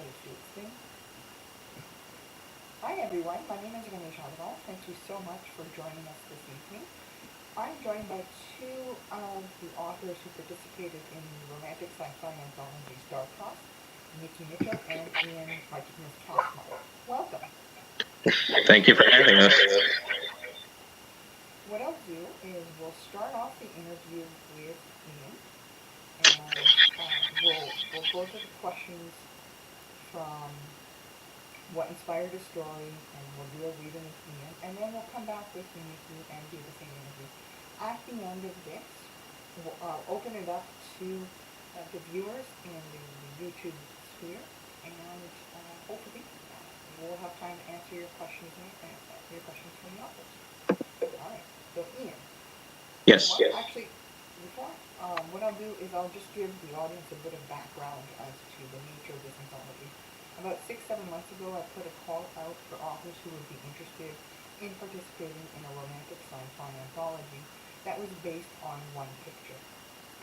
United States thing. Hi everyone, my name is Renée. Thank you so much for joining us this evening. I'm joined by two of the authors who participated in the Romantic Sci-Fi Anthology Star-Crossed, Nikki Mitchell and Ian Martínez Cassmeyer. Welcome. Thank you for having us. What I'll do is we'll start off the interview with Ian, and we'll go to the questions from what inspired the story, and we'll do a reading with Ian, and then we'll come back with Nikki and do the same interview. At the end of this, I'll open it up to the viewers in the YouTube sphere, and hopefully we'll have time to answer your questions from the authors. All right, so Ian. Yes. Actually, before, what I'll do is I'll just give the audience a bit of background as to the nature of this anthology. About 6-7 months ago, I put a call out for authors who would be interested in participating in a romantic sci-fi anthology that was based on one picture.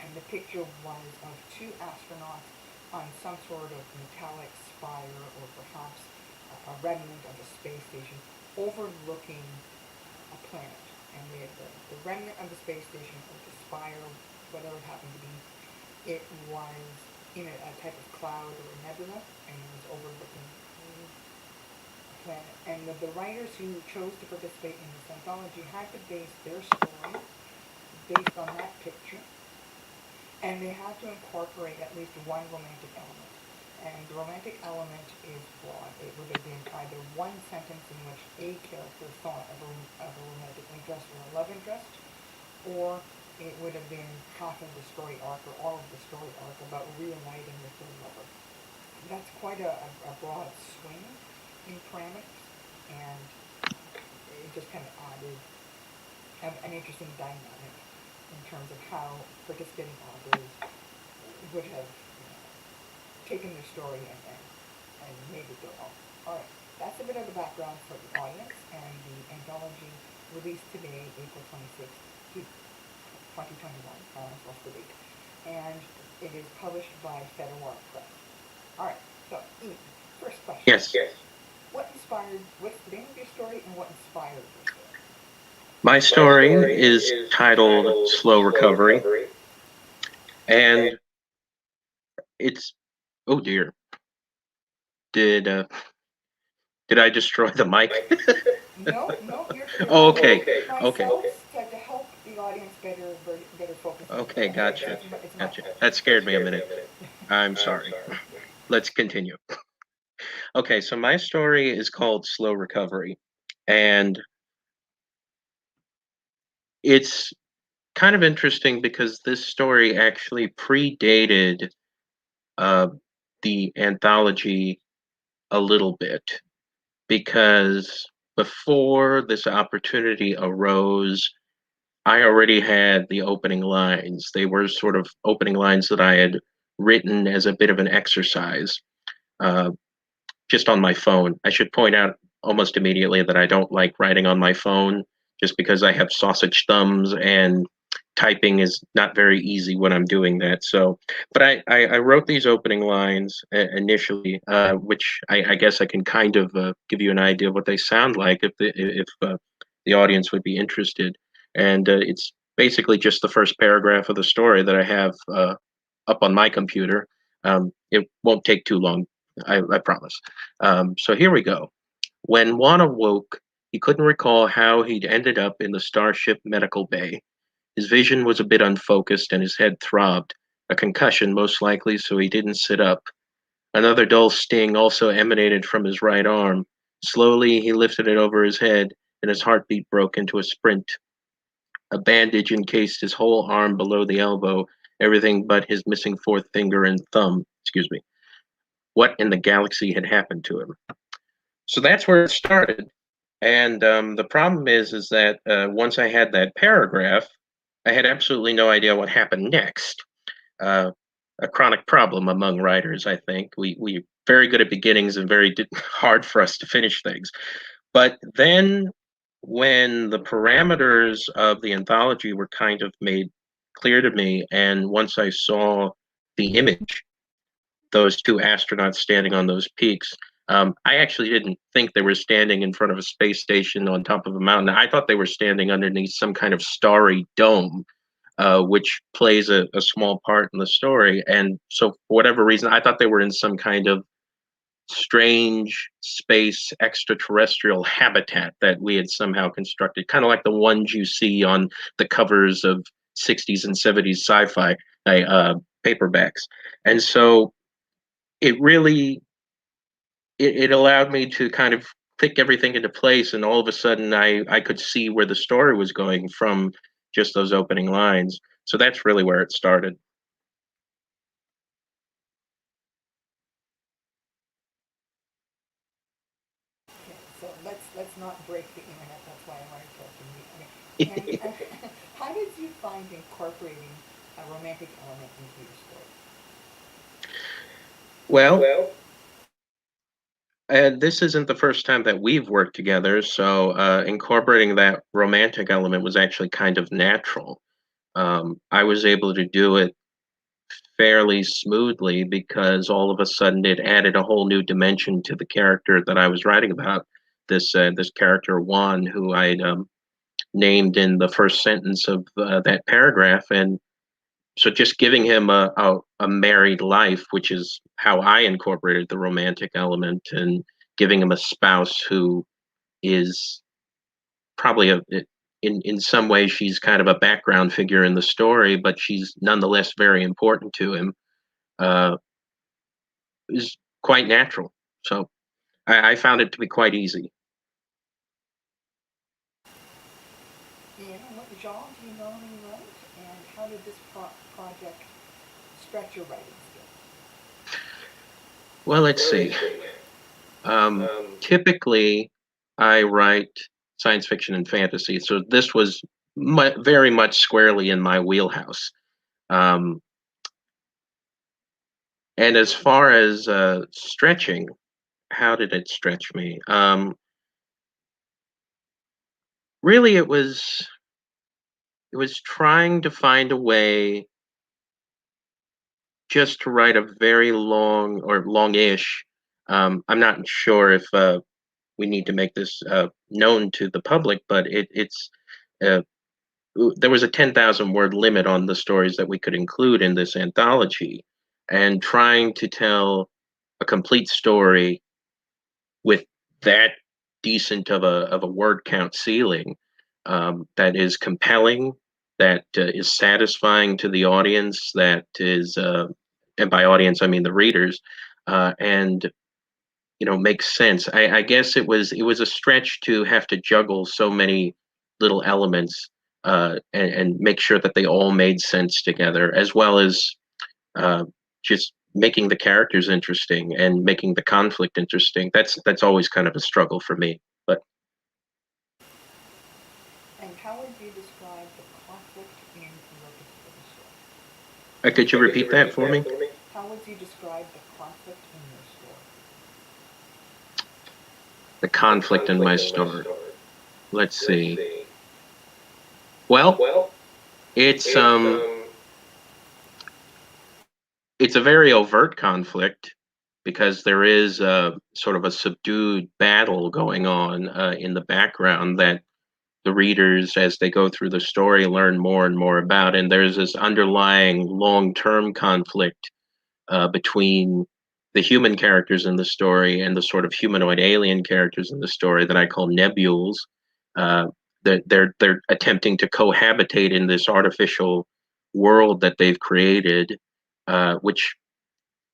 And the picture was of two astronauts on some sort of metallic spire, or perhaps a remnant of a space station overlooking a planet. And the remnant of the space station, or the spire, whatever it happened to be, it was in a type of cloud or a nebula, and it was overlooking a planet. And the writers who chose to participate in this anthology had to base their story based on that picture, and they had to incorporate at least one romantic element. And the romantic element is broad. It would have been either one sentence in which a character thought of a romantic interest or a love interest, or it would have been half of the story arc or all of the story arc about reuniting with their lover. That's quite a broad swing in parameters, and it just kind of added an interesting dynamic in terms of how participating authors would have taken their story and made it their own. Alright, that's a bit of the background for the audience, and the anthology released today, April 26th, 2021, plus the date. And it is published by Fedora Press. Alright, so Ian, first question. Yes. What's the name of your story, and what inspired your story? My story is titled Slow Recovery, and it's, oh dear, did I destroy the mic? No, you're Oh, okay. myself to help the audience better focus. Okay, gotcha. It's my fault. That scared me a minute. I'm sorry. Let's continue. Okay, so my story is called Slow Recovery, and it's kind of interesting because this story actually predated uh, the anthology a little bit, because before this opportunity arose, I already had the opening lines. They were sort of opening lines that I had written as a bit of an exercise, uh, just on my phone. I should point out almost immediately that I don't like writing on my phone, just because I have sausage thumbs and typing is not very easy when I'm doing that. So, but I wrote these opening lines initially, which I guess I can kind of give you an idea of what they sound like if the audience would be interested. And it's basically just the first paragraph of the story that I have up on my computer. It won't take too long, I promise. So here we go. When Juan awoke, he couldn't recall how he'd ended up in the starship medical bay. His vision was a bit unfocused and his head throbbed, a concussion most likely, so he didn't sit up. Another dull sting also emanated from his right arm. Slowly, he lifted it over his head, and his heartbeat broke into a sprint. A bandage encased his whole arm below the elbow, everything but his missing fourth finger and thumb. Excuse me. What in the galaxy had happened to him? So that's where it started. And the problem is that once I had that paragraph, I had absolutely no idea what happened next. Uh, a chronic problem among writers, I think. We very good at beginnings and very hard for us to finish things. But then, when the parameters of the anthology were kind of made clear to me, and once I saw the image, those two astronauts standing on those peaks. I actually didn't think they were standing in front of a space station on top of a mountain. I thought they were standing underneath some kind of starry dome, which plays a small part in the story. And so, for whatever reason, I thought they were in some kind of strange space extraterrestrial habitat that we had somehow constructed, kind of like the ones you see on the covers of 60s and 70s sci-fi paperbacks. And so it really it allowed me to kind of click everything into place, and all of a sudden I could see where the story was going from just those opening lines. So that's really where it started. Okay, so let's not break the internet. That's why I wanted to talk to you. Okay. And how did you find incorporating a romantic element into your story? Well, this isn't the first time that we've worked together, so incorporating that romantic element was actually kind of natural. I was able to do it fairly smoothly because all of a sudden it added a whole new dimension to the character that I was writing about. This character Juan, who I'd named in the first sentence of that paragraph, and so just giving him a married life, which is how I incorporated the romantic element, and giving him a spouse who is probably in some ways she's kind of a background figure in the story, but she's nonetheless very important to him. Uh, is quite natural. So I found it to be quite easy. And what genre do you normally write? And how did this project stretch your writing skills? Well, let's see. Typically, I write science fiction and fantasy, so this was very much squarely in my wheelhouse. Um, and as far as stretching, how did it stretch me? Really, it was trying to find a way just to write a very long or longish. I'm not sure if we need to make this known to the public, but it's uh, there was a 10,000 word limit on the stories that we could include in this anthology, and trying to tell a complete story with that decent of a word count ceiling, that is compelling, that is satisfying to the audience, that is, and by audience I mean the readers, and makes sense. I guess it was a stretch to have to juggle so many little elements, and make sure that they all made sense together, as well as uh, just making the characters interesting and making the conflict interesting. That's always kind of a struggle for me. But And how would you describe the conflict in your particular story? could you repeat that for me? How would you describe the conflict in your story? The conflict in my story. Let's see. Well, it's um it's a very overt conflict because there is sort of a subdued battle going on in the background that the readers, as they go through the story, learn more and more about. And there's this underlying long-term conflict between the human characters in the story and the sort of humanoid alien characters in the story that I call nebules. Uh, that they're attempting to cohabitate in this artificial world that they've created, which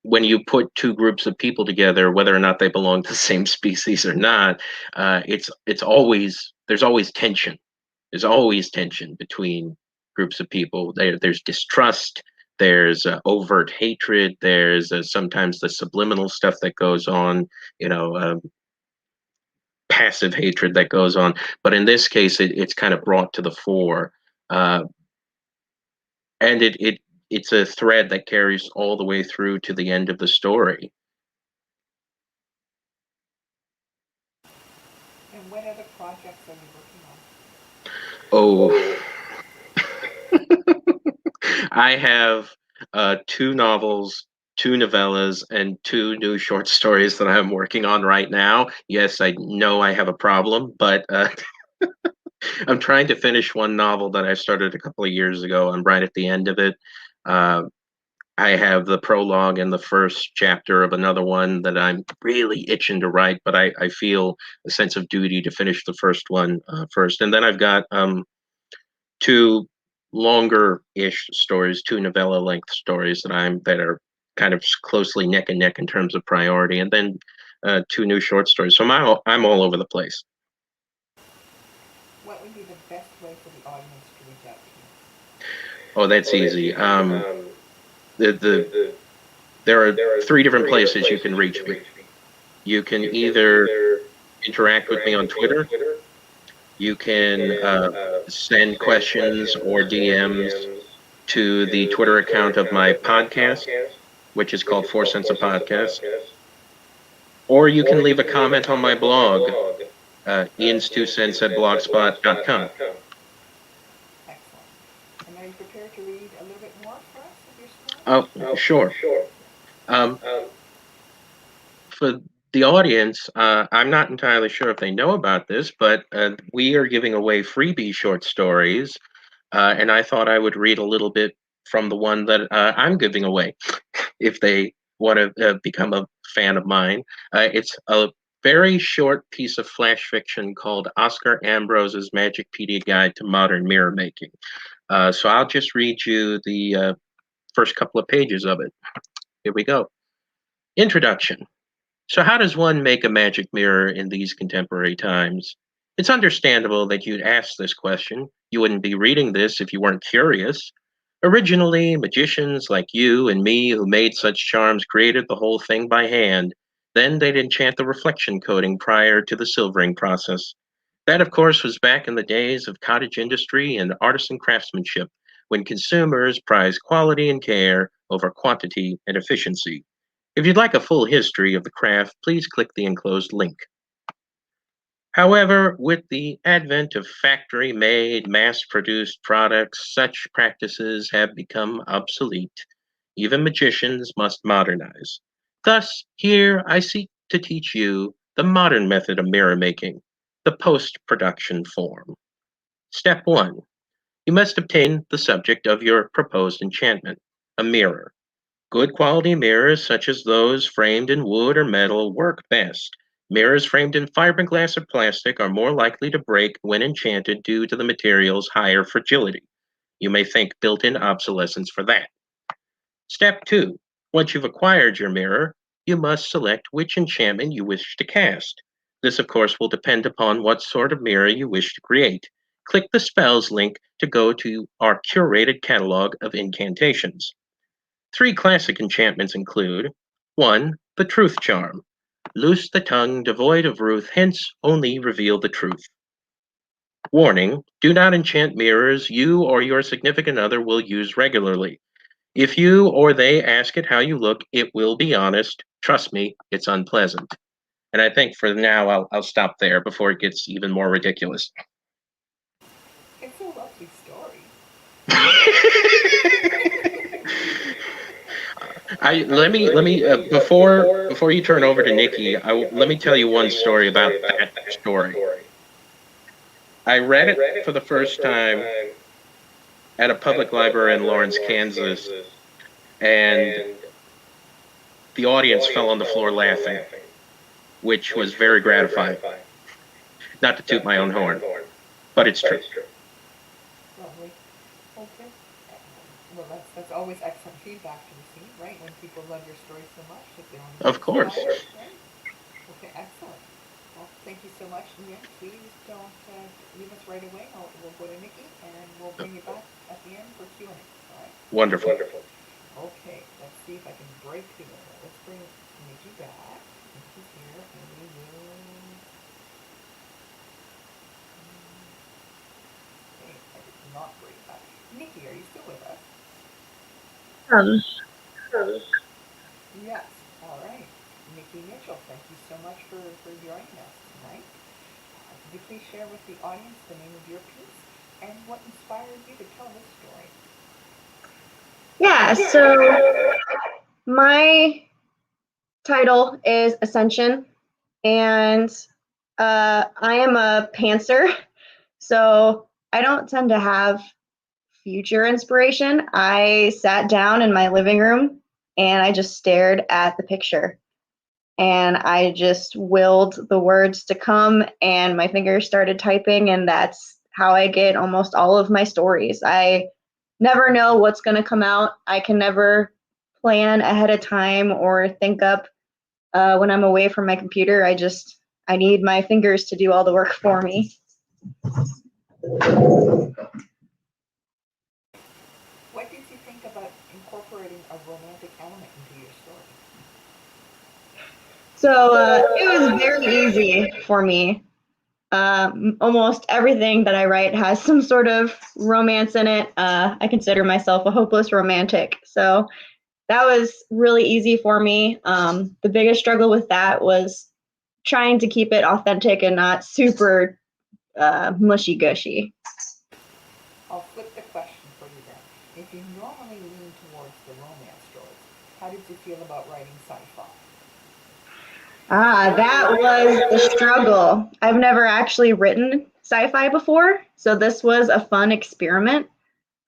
when you put two groups of people together, whether or not they belong to the same species or not, it's always there's always tension. There's always tension between groups of people. There's distrust. There's overt hatred. There's sometimes the subliminal stuff that goes on. You know, passive hatred that goes on. But in this case, it's kind of brought to the fore, uh, and it's a thread that carries all the way through to the end of the story. And what other projects are you working on? Oh, I have two novels 2 novellas and 2 new short stories that I'm working on right now. Yes, I know I have a problem, but I'm trying to finish one novel that I started a couple of years ago. I'm right at the end of it. Uh, I have the prologue and the first chapter of another one that I'm really itching to write, but I feel a sense of duty to finish the first one first. And then I've got 2 longer-ish stories, 2 novella-length stories that are kind of closely neck and neck in terms of priority, and then 2 new short stories. So I'm all over the place. What would be the best way for the audience to reach out to you? Oh, that's easy. The There are 3 different places you can reach me. You can either interact with me on Twitter. You can send questions or DMs to the Twitter account of my podcast, which is called Four Cents a Podcast. Or you can leave a comment on my blog, Ian's 2 Cents at blogspot.com. Excellent. And are you prepared to read a little bit more for us of your story? Oh, sure. Um, for the audience, I'm not entirely sure if they know about this, but we are giving away freebie short stories, and I thought I would read a little bit from the one that I'm giving away, if they want to become a fan of mine. It's a very short piece of flash fiction called Oscar Ambrose's Magicpedia Guide to Modern Mirror Making. So I'll just read you the first couple of pages of it. Here we go. Introduction. So, how does one make a magic mirror in these contemporary times? It's understandable that you'd ask this question. You wouldn't be reading this if you weren't curious. Originally, magicians like you and me who made such charms created the whole thing by hand. Then they'd enchant the reflection coating prior to the silvering process. That, of course, was back in the days of cottage industry and artisan craftsmanship, when consumers prized quality and care over quantity and efficiency. If you'd like a full history of the craft, please click the enclosed link. However, with the advent of factory made, mass produced products, such practices have become obsolete. Even magicians must modernize. Thus, here I seek to teach you the modern method of mirror making, the post production form. Step 1. You must obtain the subject of your proposed enchantment, a mirror. Good quality mirrors, such as those framed in wood or metal, work best. Mirrors framed in fiberglass or plastic are more likely to break when enchanted due to the material's higher fragility. You may think built in obsolescence for that. Step 2. Once you've acquired your mirror, you must select which enchantment you wish to cast. This, of course, will depend upon what sort of mirror you wish to create. Click the spells link to go to our curated catalog of incantations. 3 classic enchantments include 1. The Truth Charm. Loose the tongue devoid of ruth, hence only reveal the truth. Warning, do not enchant mirrors you or your significant other will use regularly. If you or they ask it how you look, it will be honest. Trust me, it's unpleasant. And I think for now, I'll stop there before it gets even more ridiculous. It's a lovely story. Let me before you turn over to Nikki, let me tell you one story about that story. I read it for the first time at a public library in Lawrence, Kansas, and the audience fell on the floor laughing, which was very gratifying. Not to toot my own horn, but it's true. Lovely. Okay. Well, that's always excellent feedback to receive, right? When people love your story so much that they're on the Of course. right? Okay, excellent. Well, thank you so much. Ian, please don't leave us right away. We'll go to Nikki and we'll bring you back at the end for Q&A. All right? Wonderful. Okay, let's see if I can break the internet. Let's bring Nikki back. Nikki's here, and we will. Okay, I did not break that. Nikki, are you still with us? Um, Yes. All right. Nikki Mitchell, thank you so much for joining us tonight. Could you please share with the audience the name of your piece and what inspired you to tell this story? yeah, so My title is Ascension, and I am a pantser, so I don't tend to have future inspiration. I sat down in my living room and I just stared at the picture. And I just willed the words to come, and my fingers started typing, and that's how I get almost all of my stories. I never know what's going to come out. I can never plan ahead of time or think up when I'm away from my computer. I need my fingers to do all the work for me. What did you think about incorporating a romantic element into your story? So it was very easy for me. Almost everything that I write has some sort of romance in it. I consider myself a hopeless romantic. So that was really easy for me. The biggest struggle with that was trying to keep it authentic and not super mushy gushy. I'll flip the question for you then. If you normally lean towards the romance stories, how did you feel about writing sci-fi? That was the struggle. I've never actually written sci-fi before, so this was a fun experiment.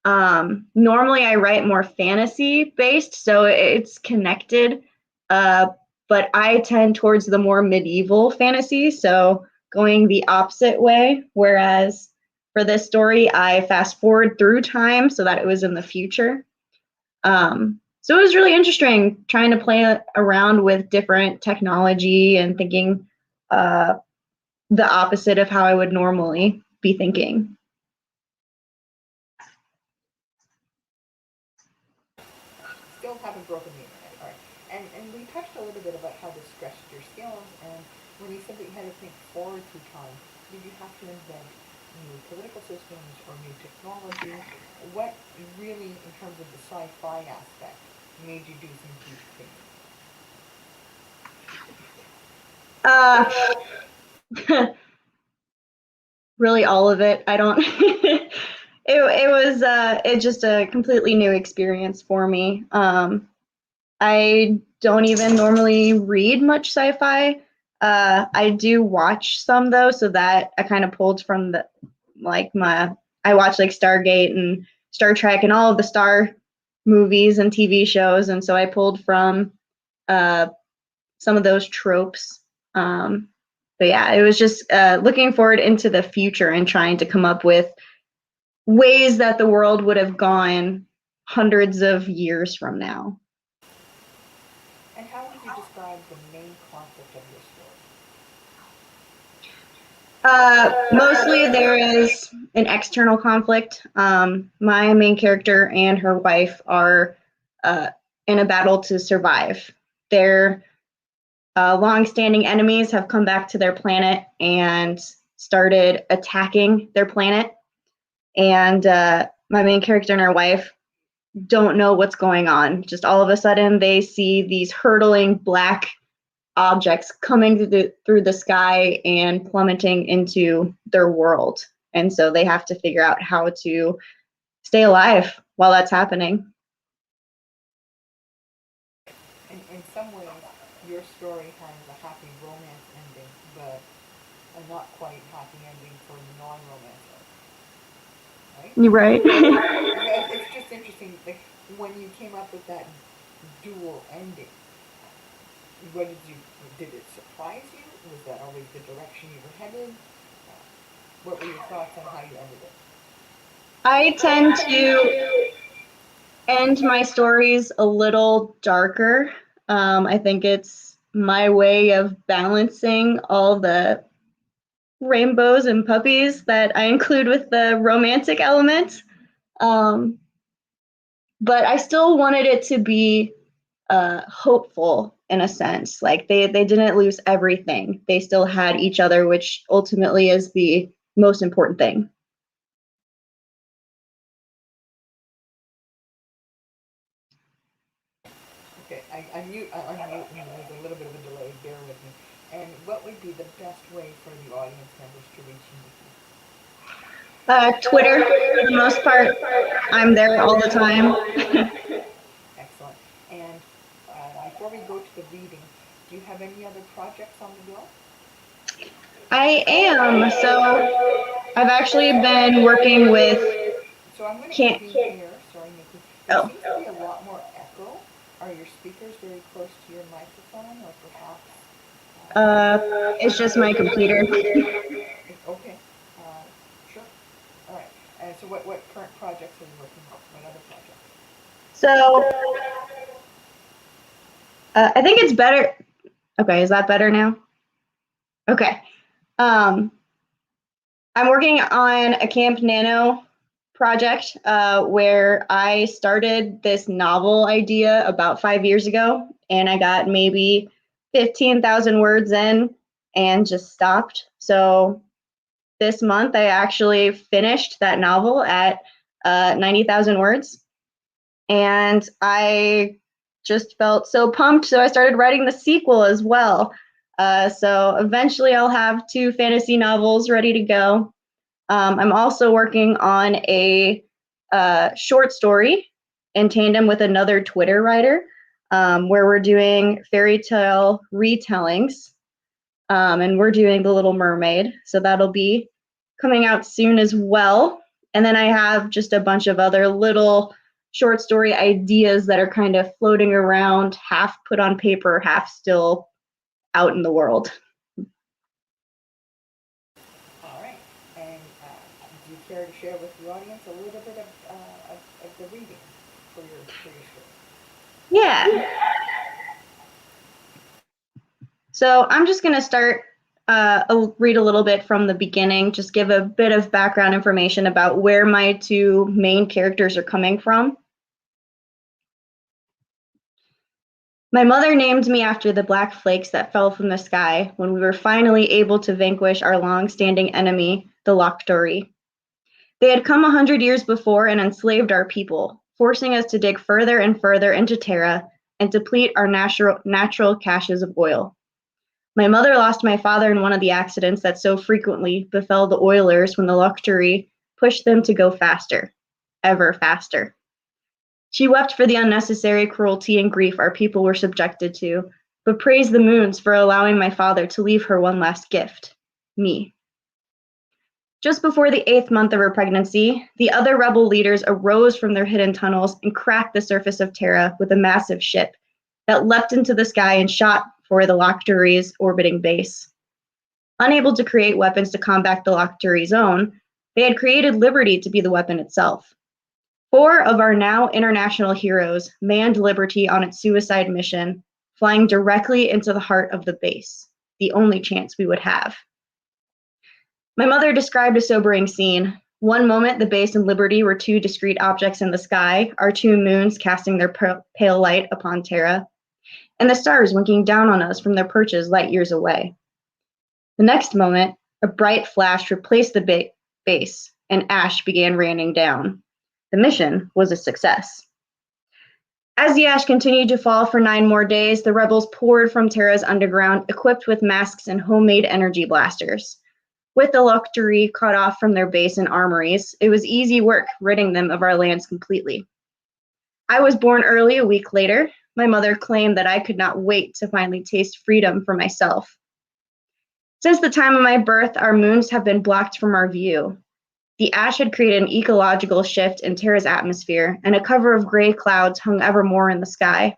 Normally I write more fantasy based, so it's connected, but I tend towards the more medieval fantasy, so going the opposite way, whereas for this story, I fast forward through time so that it was in the future. So it was really interesting trying to play around with different technology and thinking the opposite of how I would normally be thinking. Still haven't broken the internet. All right. And we touched a little bit about how this stretched your skills, and when you said that you had to think forward through time, did you have to invent new political systems or new technology? What really, in terms of the sci-fi aspect, made you do some deep thinking? Really all of it. I don't it was it just a completely new experience for me. I don't even normally read much sci-fi. I do watch some though, so that I kind of pulled from the like my I watch like Stargate and Star Trek and all of the Star movies and TV shows, and so I pulled from uh, some of those tropes. But yeah, it was just looking forward into the future and trying to come up with ways that the world would have gone hundreds of years from now. And how would you describe the main conflict of your Mostly there is an external conflict. My main character and her wife are uh, in a battle to survive. Their long-standing enemies have come back to their planet and started attacking their planet. And my main character and her wife don't know what's going on. Just all of a sudden, they see these hurtling black objects coming through the sky and plummeting into their world. And so they have to figure out how to stay alive while that's happening. In some ways, your story has a happy romance ending, but a not quite happy ending for the non-romancer, right? You're right. It's just interesting, like, when you came up with that dual ending, what did it surprise you? Was that always the direction you were headed? What were your thoughts on how you ended it? I tend to end my stories a little darker. I think it's my way of balancing all the rainbows and puppies that I include with the romantic element. Um, but I still wanted it to be hopeful in a sense. Like they didn't lose everything. They still had each other, which ultimately is the most important thing. Okay, I mute, unmute, and there's a little bit of a delay. Bear with me. And what would be the best way for the audience members to reach you with you? Twitter, for the most part, I'm there all the time. Excellent. And before we go to the reading, do you have any other projects on the go? I am. So I've actually been working with. So I'm going to Can't. intervene here. Sorry, Nikki. There Oh. seems to be a lot more echo. Are your speakers very close to your microphone, or perhaps? It's just my computer. Okay. Uh, sure. All right. And so, what current projects are you working on? What other projects? So I think it's better. Okay, is that better now? Okay. I'm working on a Camp Nano project where I started this novel idea about 5 years ago, and I got maybe 15,000 words in and just stopped. So this month I actually finished that novel at 90,000 words, and I just felt so pumped, so I started writing the sequel as well. So eventually I'll have 2 fantasy novels ready to go. I'm also working on a short story in tandem with another Twitter writer, where we're doing fairy tale retellings, and we're doing The Little Mermaid, so that'll be coming out soon as well. And then I have just a bunch of other little short story ideas that are kind of floating around, half put on paper, half still out in the world. All right. And do you care to share with the audience a little bit of the reading for your story? Yeah. So I'm just going to start, read a little bit from the beginning, just give a bit of background information about where my 2 main characters are coming from. My mother named me after the black flakes that fell from the sky when we were finally able to vanquish our long-standing enemy, the Lochtori. They had come 100 years before and enslaved our people, forcing us to dig further and further into Terra and deplete our natural caches of oil. My mother lost my father in one of the accidents that so frequently befell the oilers when the Lochtori pushed them to go faster, ever faster. She wept for the unnecessary cruelty and grief our people were subjected to, but praised the moons for allowing my father to leave her one last gift, me. Just before the 8th month of her pregnancy, the other rebel leaders arose from their hidden tunnels and cracked the surface of Terra with a massive ship that leapt into the sky and shot for the Lochtori's orbiting base. Unable to create weapons to combat the Lochtori's own, they had created Liberty to be the weapon itself. 4 of our now international heroes manned Liberty on its suicide mission, flying directly into the heart of the base, the only chance we would have. My mother described a sobering scene. One moment, the base and Liberty were 2 discrete objects in the sky, our 2 moons casting their pale light upon Terra, and the stars winking down on us from their perches light years away. The next moment, a bright flash replaced the base, and ash began raining down. The mission was a success. As the ash continued to fall for 9 more days, the rebels poured from Terra's underground, equipped with masks and homemade energy blasters. With the Lochtori cut off from their base and armories, it was easy work ridding them of our lands completely. I was born early a week later. My mother claimed that I could not wait to finally taste freedom for myself. Since the time of my birth, our moons have been blocked from our view. The ash had created an ecological shift in Terra's atmosphere, and a cover of gray clouds hung evermore in the sky.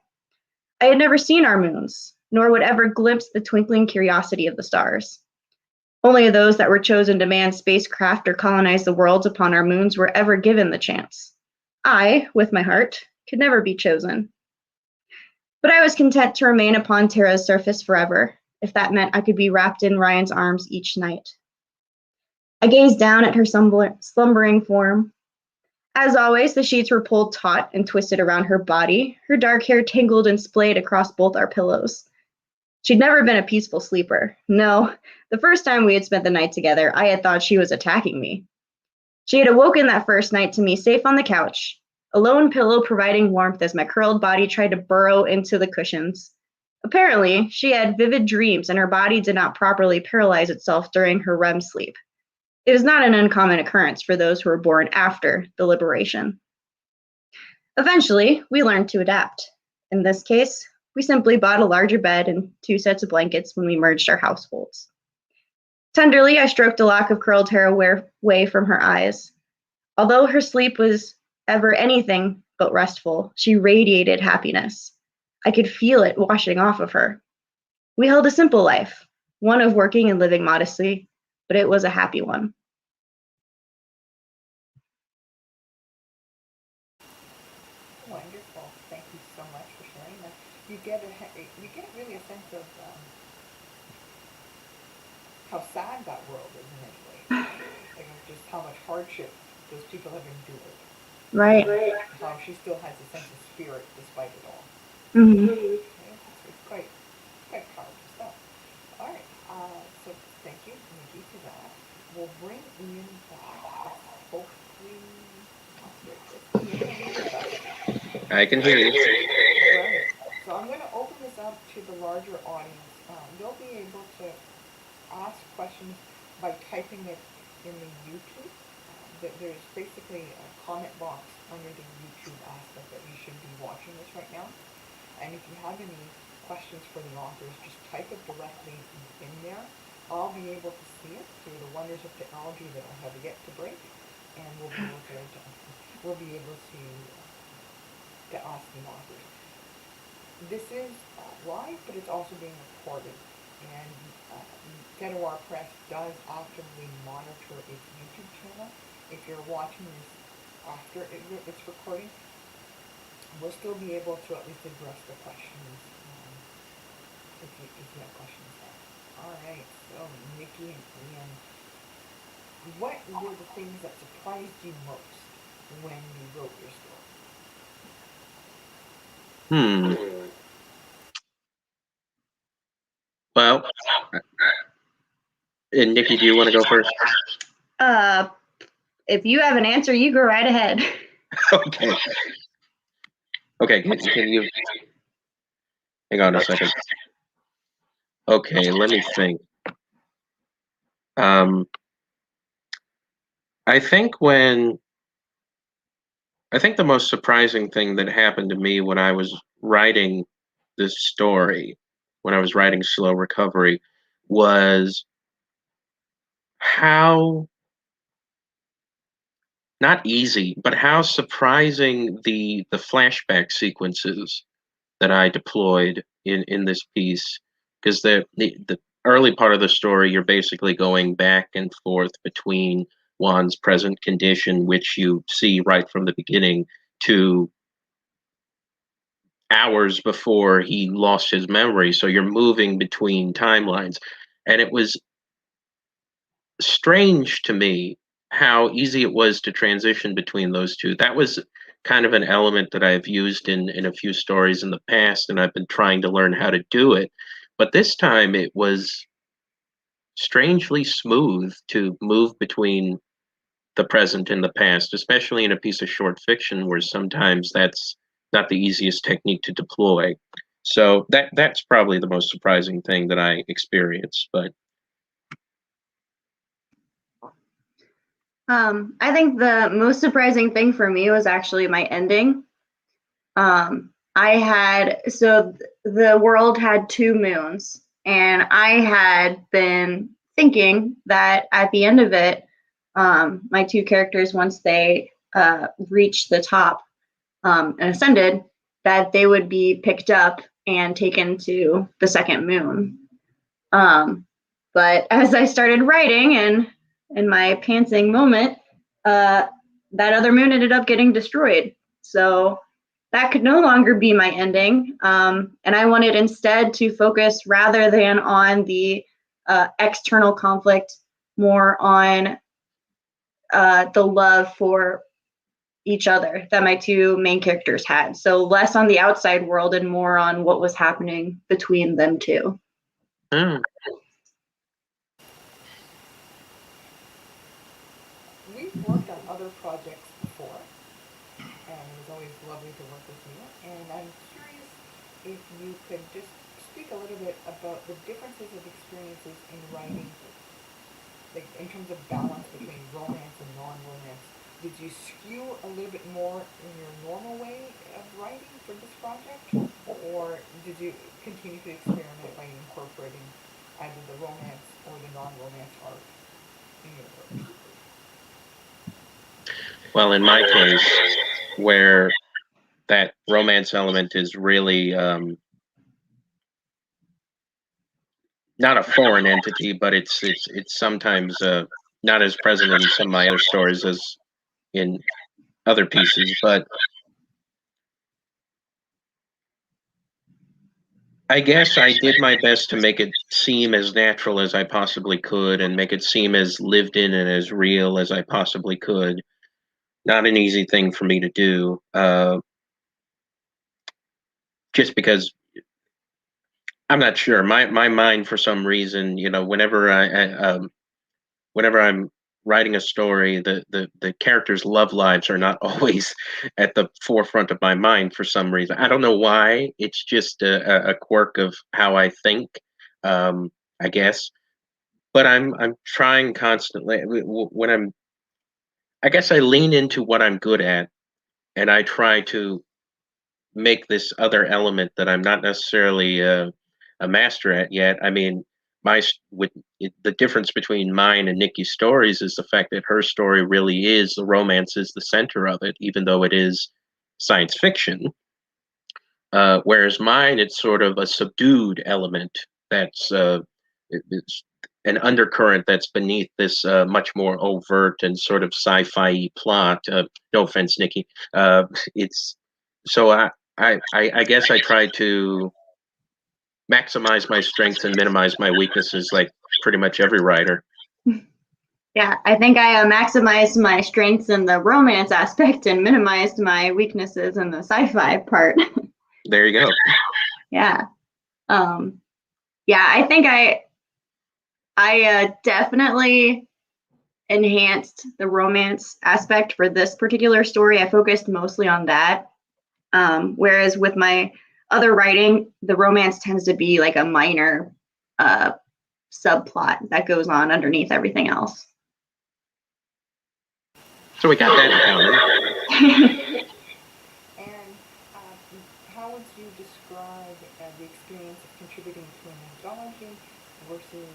I had never seen our moons, nor would ever glimpse the twinkling curiosity of the stars. Only those that were chosen to man spacecraft or colonize the worlds upon our moons were ever given the chance. I, with my heart, could never be chosen. But I was content to remain upon Terra's surface forever, if that meant I could be wrapped in Ryan's arms each night. I gazed down at her slumbering form. As always, the sheets were pulled taut and twisted around her body, her dark hair tangled and splayed across both our pillows. She'd never been a peaceful sleeper. No, the first time we had spent the night together, I had thought she was attacking me. She had awoken that first night to me safe on the couch, a lone pillow providing warmth as my curled body tried to burrow into the cushions. Apparently, she had vivid dreams and her body did not properly paralyze itself during her REM sleep. It is not an uncommon occurrence for those who were born after the liberation. Eventually, we learned to adapt. In this case, We simply bought a larger bed and 2 sets of blankets when we merged our households. Tenderly, I stroked a lock of curled hair away from her eyes. Although her sleep was ever anything but restful, she radiated happiness. I could feel it washing off of her. We held a simple life, one of working and living modestly, but it was a happy one. Wonderful. Thank you so much for sharing that. You get really a sense of how sad that world is in many ways, like just how much hardship those people have endured. Right. How she still has a sense of spirit despite it all. Mm-hmm. It's quite powerful stuff. All right. So thank you, Nikki, for that. We'll bring Ian back. Hopefully, I can hear you. right. So I'm going to open this up to the larger audience. You'll be able to ask questions by typing it in the YouTube. There's basically a comment box under the YouTube aspect that you should be watching this right now. And if you have any questions for the authors, just type it directly in there. I'll be able to see it through the wonders of technology that I have yet to break, and we'll be able to ask the authors. This is live, but it's also being recorded, and Fedowar Press does actively monitor its YouTube channel. If you're watching this after it's recording, we'll still be able to at least address the questions if you have questions there. All right, so Nikki and Ian, what were the things that surprised you most when you wrote your story? Well, and Nikki, do you want to go first? If you have an answer, you go right ahead. Okay. Okay, can you hang on a second? Okay, let me think. I think the most surprising thing that happened to me when I was writing this story, when I was writing Slow Recovery, was how not easy, but how surprising the flashback sequences that I deployed in this piece, because the early part of the story, you're basically going back and forth between Juan's present condition, which you see right from the beginning, to hours before he lost his memory. So you're moving between timelines, and it was strange to me how easy it was to transition between those two. That was kind of an element that I've used in a few stories in the past, and I've been trying to learn how to do it. But this time it was strangely smooth to move between the present and the past, especially in a piece of short fiction where sometimes that's not the easiest technique to deploy. So that's probably the most surprising thing that I experienced. But I think the most surprising thing for me was actually my ending. The world had 2 moons, and I had been thinking that at the end of it, my 2 characters, once they reached the top and ascended, that they would be picked up and taken to the second moon. But as I started writing, and in my pantsing moment, that other moon ended up getting destroyed. So that could no longer be my ending. And I wanted instead to focus, rather than on the external conflict, more on the love for each other that my 2 main characters had. So less on the outside world and more on what was happening between them 2. We've worked on other projects before, and it was always lovely to work with you. And I'm curious if you could just speak a little bit about the differences of experiences in writing, like in terms of balance between romance and non-romance. did you skew a little bit more in your normal way of writing for this project, or did you continue to experiment by incorporating either the romance or the non-romance art in your work? Well, in my case, where that romance element is really not a foreign entity, but it's sometimes not as present in some of my other stories as in other pieces. But I guess I did my best to make it seem as natural as I possibly could and make it seem as lived in and as real as I possibly could. Not an easy thing for me to do, just because I'm not sure. My mind, for some reason, whenever I'm writing a story, the characters' love lives are not always at the forefront of my mind for some reason. I don't know why. It's just a quirk of how I think, I guess. But I'm trying constantly. I guess I lean into what I'm good at, and I try to make this other element that I'm not necessarily a master at yet. I mean, the difference between mine and Nikki's stories is the fact that her story really is the romance is the center of it, even though it is science fiction. Whereas mine, it's sort of a subdued element that's it's an undercurrent that's beneath this much more overt and sort of sci-fi plot. No offense, Nikki. It's so I guess I try to maximize my strengths and minimize my weaknesses, like pretty much every writer. Yeah, I think I maximized my strengths in the romance aspect and minimized my weaknesses in the sci-fi part. There you go. Yeah. Yeah, I think I definitely enhanced the romance aspect for this particular story. I focused mostly on that. Whereas with my other writing, the romance tends to be like a minor subplot that goes on underneath everything else. So we got that in common. And how would you describe the experience of contributing to an anthology versus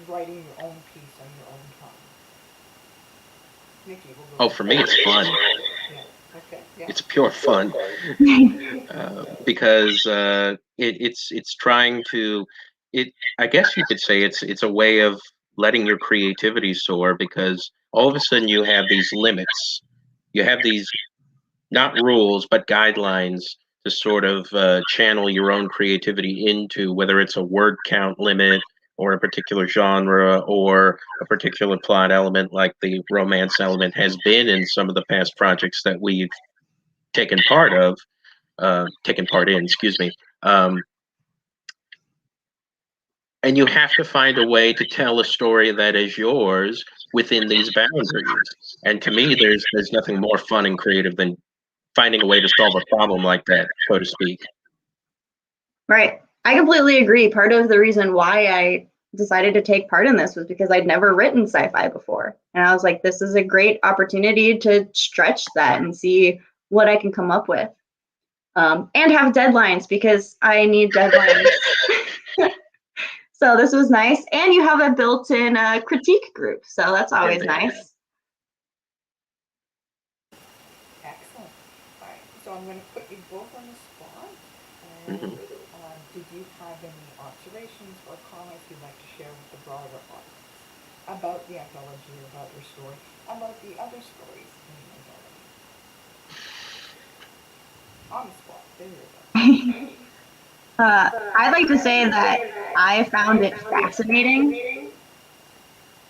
writing your own piece on your own time? Nikki, we'll go. Oh, for me, it's fun. Yeah. Okay. Yeah. It's pure fun because it's trying to. I guess you could say it's a way of letting your creativity soar, because all of a sudden you have these limits. You have these not rules but guidelines to sort of channel your own creativity into, whether it's a word count limit or a particular genre or a particular plot element, like the romance element has been in some of the past projects that we've taken part in, excuse me. And you have to find a way to tell a story that is yours within these boundaries. And to me, there's nothing more fun and creative than finding a way to solve a problem like that, so to speak. Right. I completely agree. Part of the reason why I decided to take part in this was because I'd never written sci-fi before. And I was like, this is a great opportunity to stretch that and see what I can come up with. And have deadlines, because I need deadlines. So this was nice. And you have a built-in critique group. So that's always nice. Excellent. All right. So I'm going to put you both on the spot. And did you have any observations or comments you'd like to share with the broader audience about the anthology, about your story, about the other stories in the anthology? On the spot. There you go. I'd like to say that I found it fascinating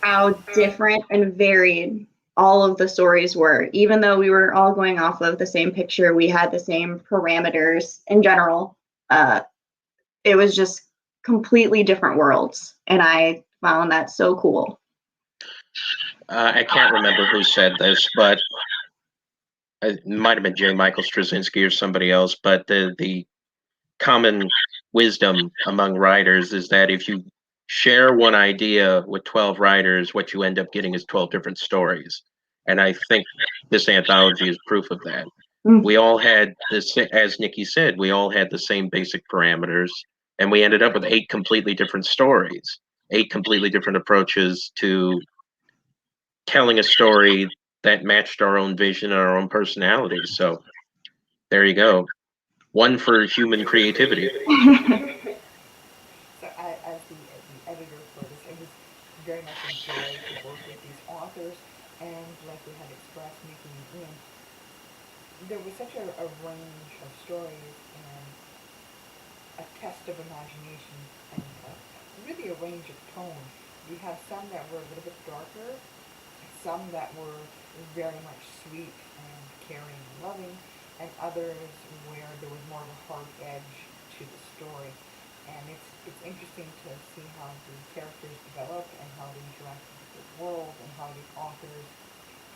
how different and varied all of the stories were. Even though we were all going off of the same picture, we had the same parameters in general. It was just completely different worlds, and I found that so cool. I can't remember who said this, but it might have been J. Michael Straczynski or somebody else, but the common wisdom among writers is that if you share one idea with 12 writers, what you end up getting is 12 different stories. And I think this anthology is proof of that. Mm. We all had this, as Nikki said, we all had the same basic parameters, and we ended up with 8 completely different stories, 8 completely different approaches to telling a story that matched our own vision and our own personalities. So there you go. One for human creativity. So as the editor for this, it was very much a joy to work with these authors, and like we had expressed, Nikki and Ian, there was such a range of stories and a test of imagination and really a range of tones. We had some that were a little bit darker, some that were very much sweet and caring and loving, and others where there was more of a hard edge to the story. And it's interesting to see how the characters developed and how they interacted with the world and how the authors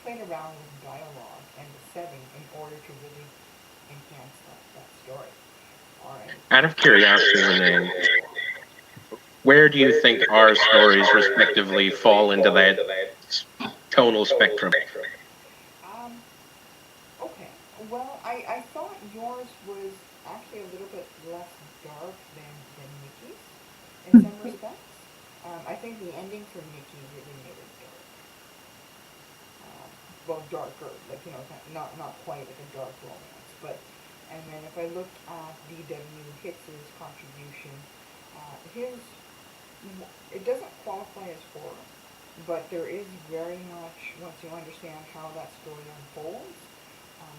played around with dialogue and the setting in order to really enhance that story. All right. Out of curiosity, Renee, where do you think our stories respectively fall into that tonal spectrum? Um, okay. Well, I thought yours was actually a little bit less dark than Nikki's in some respects. I think the ending for Nikki really made it dark. Well, darker, like, not quite like a dark romance, but, and then if I looked at D.W. Hicks's contribution, his, it doesn't qualify as horror, but there is very much, once you understand how that story unfolds,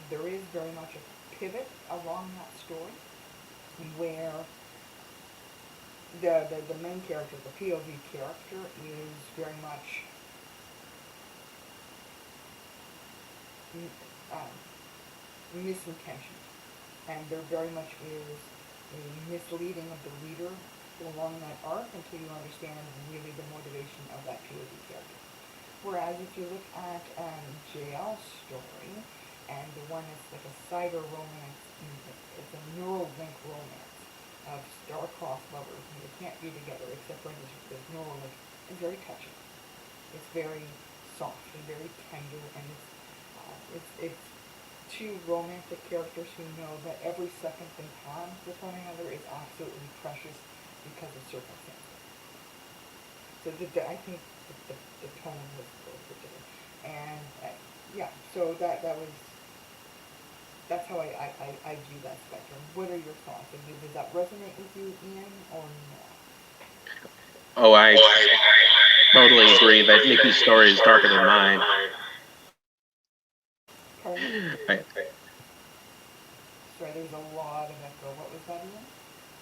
there is very much a pivot along that story where the main character, the POV character, is very much um, misintentioned, and there very much is a misleading of the reader along that arc until you understand really the motivation of that POV character. Whereas if you look at JL's story, and the one that's like a cyber romance, it's a neural link romance of star-crossed lovers, and they can't be together except for this neural link. It's very touching. It's very soft and very tender, and it's two romantic characters who know that every second they have with one another is absolutely precious because of circumstances. So I think the tone was particular. And yeah, so that was, that's how I view that spectrum. What are your thoughts? Does that resonate with you, Ian, or not? Oh, I totally agree that Nikki's story is darker than mine. Pardon me? I, Sorry, there's a lot of echo. What was that, Ian?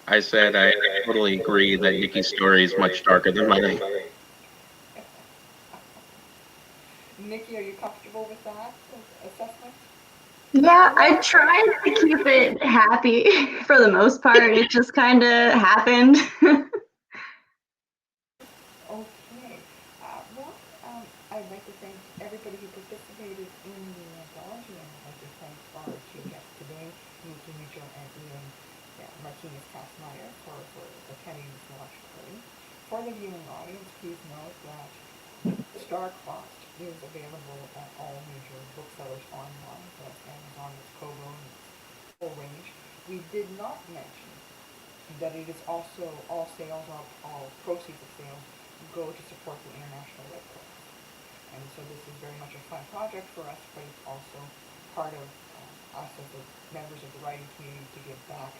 I said I totally agree that Nikki's story is much darker than mine. Nikki, are you comfortable with that assessment? Yeah, I tried to keep it happy for the most part. It just kind of happened. Okay. Well, I'd like to thank everybody who participated in the anthology, and I'd like to thank our two guests today, Nikki Mitchell and Ian Martínez Cassmeyer, for attending this launch party. For the viewing audience, please note that Star-Crossed is available at all major booksellers online, so that's Amazon, it's Kobo, and it's full range. We did not mention that it is also all sales, all proceeds of sales go to support the International Red Cross. And so this is very much a fun project for us, but it's also part of us as the members of the writing community to give back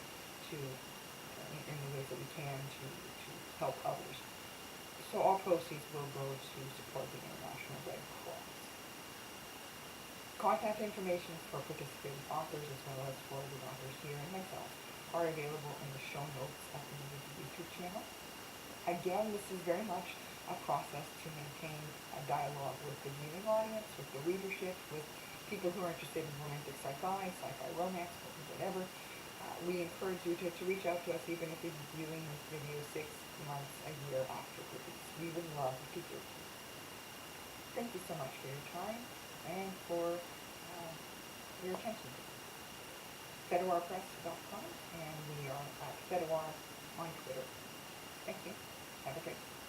to, in the ways that we can to help others. So all proceeds will go to support the International Red Cross. Contact information for participating authors as well as for the authors here and myself are available in the show notes at the end of the YouTube channel. Again, this is very much a process to maintain a dialogue with the viewing audience, with the readership, with people who are interested in romantic sci-fi romance, whatever. We encourage you to reach out to us even if you're viewing this video 6 months, a year after release. We would love to hear from you. Thank you so much for your time and for your attention. FedorPress.com, and we are at Fedor on Twitter. Thank you. Have a great day.